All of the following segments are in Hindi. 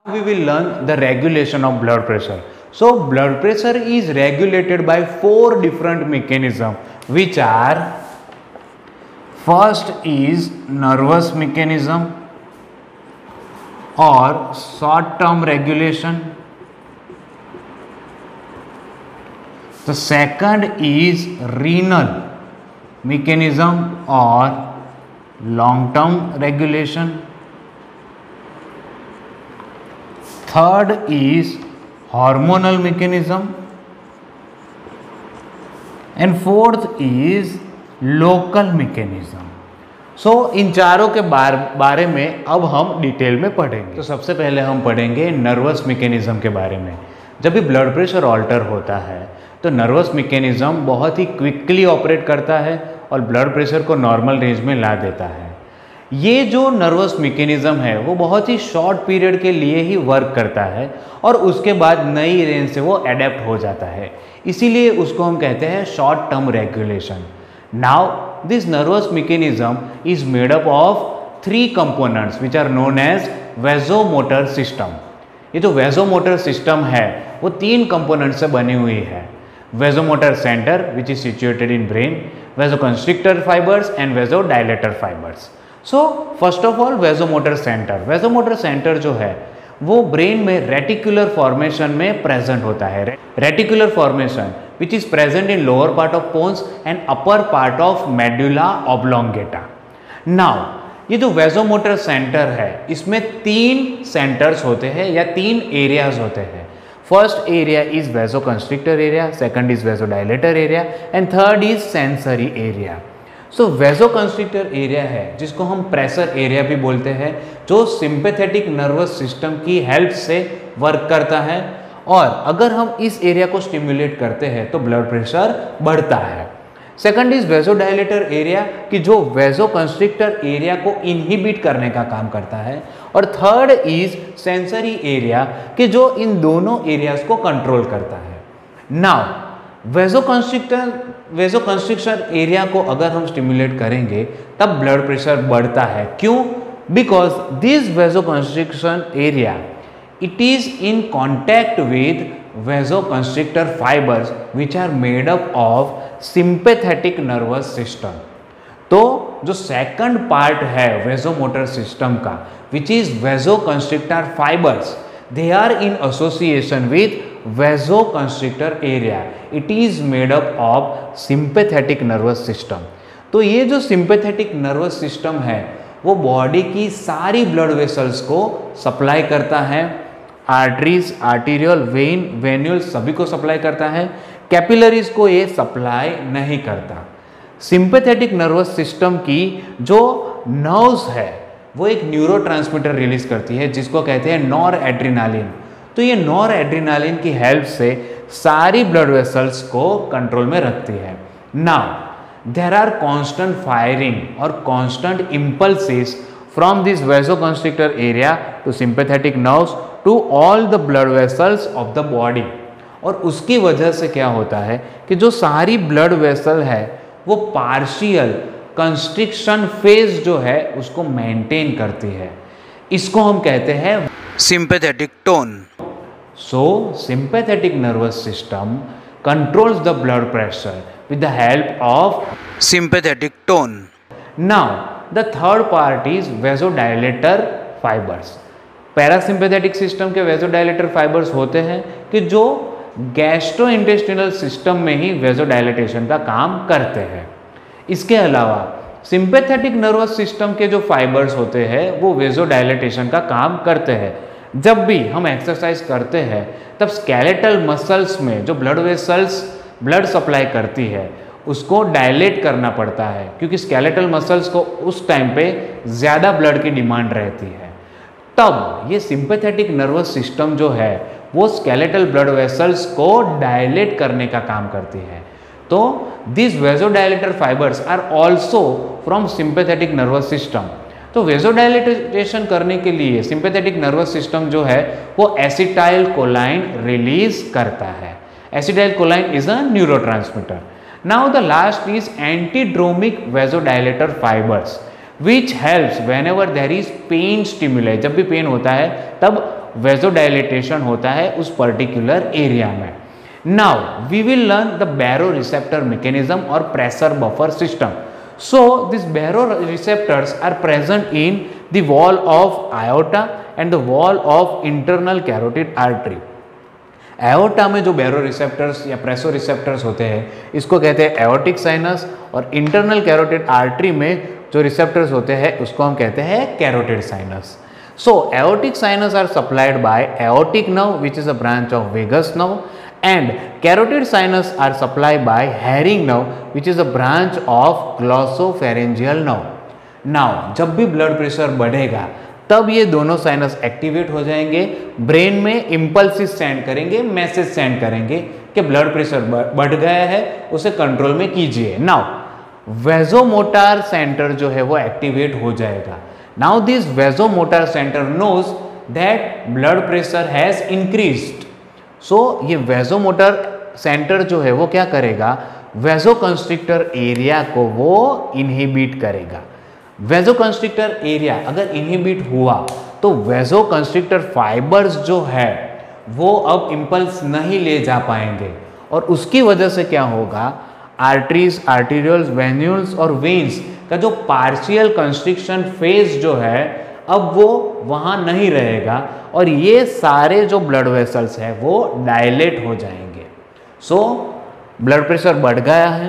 We will learn the regulation of blood pressure. So blood pressure is regulated by 4 different mechanisms, which are: first is nervous mechanism or short term regulation. The second is renal mechanism or long term regulation. Third is hormonal mechanism and fourth is local mechanism. So इन चारों के बारे में अब हम डिटेल में पढ़ेंगे. तो सबसे पहले हम पढ़ेंगे नर्वस मैकेनिज्म के बारे में. जब भी ब्लड प्रेशर ऑल्टर होता है तो नर्वस मैकेनिज्म बहुत ही क्विकली ऑपरेट करता है और ब्लड प्रेशर को नॉर्मल रेंज में ला देता है. ये जो नर्वस मैकेनिज्म है वो बहुत ही शॉर्ट पीरियड के लिए ही वर्क करता है और उसके बाद नई रेंज से वो एडेप्ट हो जाता है, इसीलिए उसको हम कहते हैं short term regulation. Now this nervous mechanism is made up of 3 components which are known as vasomotor system. ये जो वेजोमोटर सिस्टम है वो 3 कंपोनेंट से बनी हुई है. Vasomotor centre which is situated in brain, vasoconstrictor fibres and vasodilator fibres. So first of all vasomotor centre. Vasomotor centre जो है वो ब्रेन में रेटिकुलर फॉर्मेशन में प्रेजेंट होता है. Reticular formation which is present in lower part of pons and upper part of medulla oblongata. Now ये जो वेजोमोटर सेंटर है इसमें 3 सेंटर्स होते हैं या 3 एरियाज होते हैं. First area is vasoconstrictor area, second is vasodilator area and third is sensory area. So vasoconstrictor area है जिसको हम प्रेशर एरिया भी बोलते हैं, जो सिंपैथेटिक नर्वस सिस्टम की हेल्प से वर्क करता है और अगर हम इस एरिया को स्टिमुलेट करते हैं तो ब्लड प्रेशर बढ़ता है. सेकंड इज वेजोडायलेटर एरिया कि जो वेजोकंस्ट्रिक्टर एरिया को इनहिबिट करने का काम करता है. और थर्ड इज सेंसरी एरिया कि जो इन दोनों एरियाज को कंट्रोल करता है. नाउ वेजोकंस्ट्रिक्शन एरिया को अगर हम स्टिमुलेट करेंगे तब ब्लड प्रेशर बढ़ता है. क्यों? Because this vasoconstriction area it is in contact with vasoconstrictor fibres which are made up of sympathetic nervous system. तो जो सेकंड पार्ट है वेजोमोटर सिस्टम का which is vasoconstrictor fibres, they are in association with vasoconstrictor area. It is made up of sympathetic nervous system. तो ये जो sympathetic nervous system है वो बॉडी की सारी ब्लड वेसल्स को सप्लाई करता है. आर्टरीज, आर्टीरियल, वेन, वेन्यूल सभी को सप्लाई करता है. कैपिलरीज को ये सप्लाई नहीं करता. सिंपैथेटिक नर्वस सिस्टम की जो नर्व्स है वो एक न्यूरोट्रांसमीटर रिलीज करती है जिसको कहते हैं नॉर एड्रेनालिन. तो ये नॉर एड्रेनालिन की हेल्प से सारी ब्लड वेसल्स को कंट्रोल में रखती है. Now there are constant firing और constant impulses from this vasoconstrictor area to sympathetic nerves to all the blood vessels of the body. और उसकी वजह से क्या होता है कि जो सारी ब्लड वेसल है वो पार्शियल कंस्ट्रिक्शन फेज जो है उसको मेंटेन करती है. इसको हम कहते हैं sympathetic tone. So sympathetic nervous system controls the blood pressure with the help of sympathetic tone. Now the third part is vasodilator fibres. Parasympathetic system के वेजोडायलेटर फाइबर्स होते हैं कि जो गैस्ट्रोइंटेस्टिनल सिस्टम में ही वेजोडायलेटेशन का काम करते हैं. इसके अलावा सिंपैथेटिक नर्वस सिस्टम के जो फाइबर्स होते हैं वो वेजोडायलेटेशन का काम करते हैं. जब भी हम एक्सरसाइज करते हैं तब स्केलेटल मसल्स में जो ब्लड वेसल्स ब्लड सप्लाई करती है उसको डायलेट करना पड़ता है क्योंकि स्केलेटल मसल्स को उस टाइम पे ज़्यादा ब्लड की डिमांड रहती है. तब ये सिंपैथेटिक नर्वस सिस्टम जो है वो स्केलेटल ब्लड वेसल्स को डायलेट करने का काम करती है. तो this vasodilator fibres are also from sympathetic nervous system. तो वेजोडायलेटेशन करने के लिए सिंपैथेटिक नर्वस सिस्टम जो है वो एसिटाइल कोलाइन रिलीज करता है. Acetylcholine is a neurotransmitter. Now the last is antidromic vasodilator fibres which helps whenever there is pain stimuli. जब भी पेन होता है तब वेजोडाइलेटेशन होता है उस पर्टिकुलर एरिया में। Now we will learn the baroreceptor mechanism और pressure buffer system. So these baroreceptors are present in the wall of aorta and the wall of internal carotid artery. Aorta में जो बैरोरिसेप्टर्स या प्रेसोरिसेप्टर्स होते हैं इसको कहते हैं एओर्टिक साइनस, और इंटरनल कैरोटिड आर्टरी में जो रिसेप्टर्स होते हैं उसको हम कहते हैं carotid sinus. So aortic sinus are supplied by aortic nerve which is a branch of vagus nerve, and carotid sinus are supplied by herring nerve which is a branch of glossopharyngeal nerve. Now जब भी ब्लड प्रेशर बढ़ेगा तब ये दोनों साइनस एक्टिवेट हो जाएंगे, ब्रेन में इम्पल्सिस सेंड करेंगे, मैसेज सेंड करेंगे कि ब्लड प्रेशर बढ़ गया है, उसे कंट्रोल में कीजिए। नाउ वेजोमोटार सेंटर जो है वो एक्टिवेट हो जाएगा। Now this vasomotor centre knows that blood pressure has increased. So ये वेजोमोटर सेंटर जो है वो क्या करेगा, वेजोकंस्ट्रिक्टर एरिया को वो इनहिबिट करेगा। वेजोकंस्ट्रिक्टर एरिया अगर इनहिबिट हुआ तो वेजोकंस्ट्रिक्टर फाइबर्स जो है वो अब इंपल्स नहीं ले जा पाएंगे, और उसकी वजह से क्या होगा, आर्टरीज, आर्टीरियल्स, वेन्यूल्स और वेन्स का जो पार्शियल कंस्ट्रिक्शन फेज जो है अब वो वहाँ नहीं रहेगा, और ये सारे जो ब्लड वेसल्स हैं वो डायलेट हो जाएंगे। सो ब्लड प्रेशर बढ़ गया है,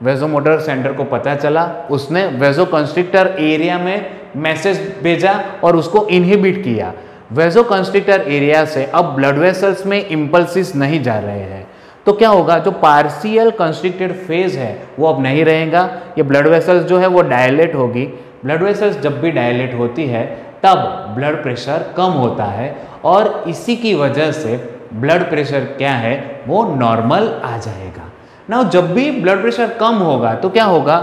वेजोमोटर सेंटर को पता चला, उसने वेजोकंस्ट्रिक्टर एरिया में मैसेज भेजा और उसको इनहिबिट किया। वेजोकंस्ट्रिक्टर एरिया से अब ब्लड वेसल्स में इम्पल्सिस नहीं जा रहे हैं, तो क्या होगा, जो पार्शियल कंस्ट्रिक्टेड फेज है वो अब नहीं रहेगा, ये ब्लड वेसल्स जो है वो डायलेट होगी। ब्लड वेसल्स जब भी डायलेट होती है तब ब्लड प्रेशर कम होता है, और इसी की वजह से ब्लड प्रेशर क्या है वो नॉर्मल आ जाएगा। ना जब भी ब्लड प्रेशर कम होगा तो क्या होगा,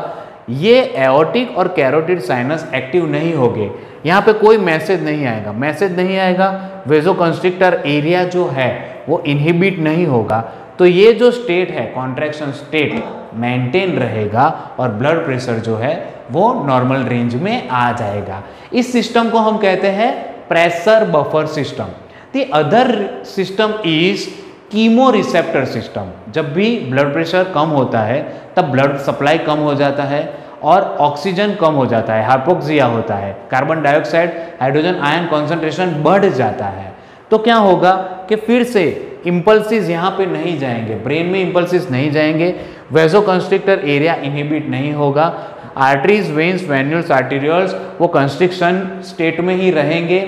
ये एओर्टिक और कैरोटिड साइनस एक्टिव नहीं होंगे, यहाँ पे कोई मैसेज नहीं आएगा, वेजोकंस्ट्रिक्टर एरिया जो है वो इनहिबिट नहीं होगा, तो ये जो स्टेट है कॉन्ट्रैक्शन स्टेट मेंटेन रहेगा और ब्लड प्रेशर जो है वो नॉर्मल रेंज में आ जाएगा। इस सिस्टम को हम कहते हैं pressure buffer system. The other system is chemo receptor system. जब भी ब्लड प्रेशर कम होता है तब ब्लड सप्लाई कम हो जाता है और ऑक्सीजन कम हो जाता है, हाइपोक्सिया होता है, carbon dioxide hydrogen ion concentration बढ़ जाता है। तो क्या होगा कि फिर से इम्पल्सिस यहाँ पे नहीं जाएंगे, ब्रेन में इम्पल्सिस नहीं जाएंगे, वेजोकंस्ट्रिक्टर एरिया इनहिबिट नहीं होगा, आर्टरीज, वेन्स, वेन्यूल्स, आर्टीरियल्स वो कंस्ट्रिक्शन स्टेट में ही रहेंगे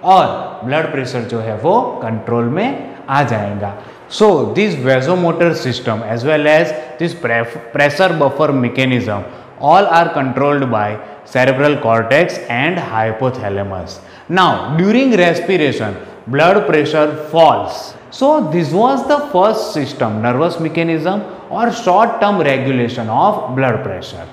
और ब्लड प्रेशर जो है वो कंट्रोल में आ जाएगा। So this vasomotor system as well as this pressure buffer mechanism all are controlled by cerebral cortex and hypothalamus. Now during respiration blood pressure falls. So this was the first system, nervous mechanism or short term regulation of blood pressure.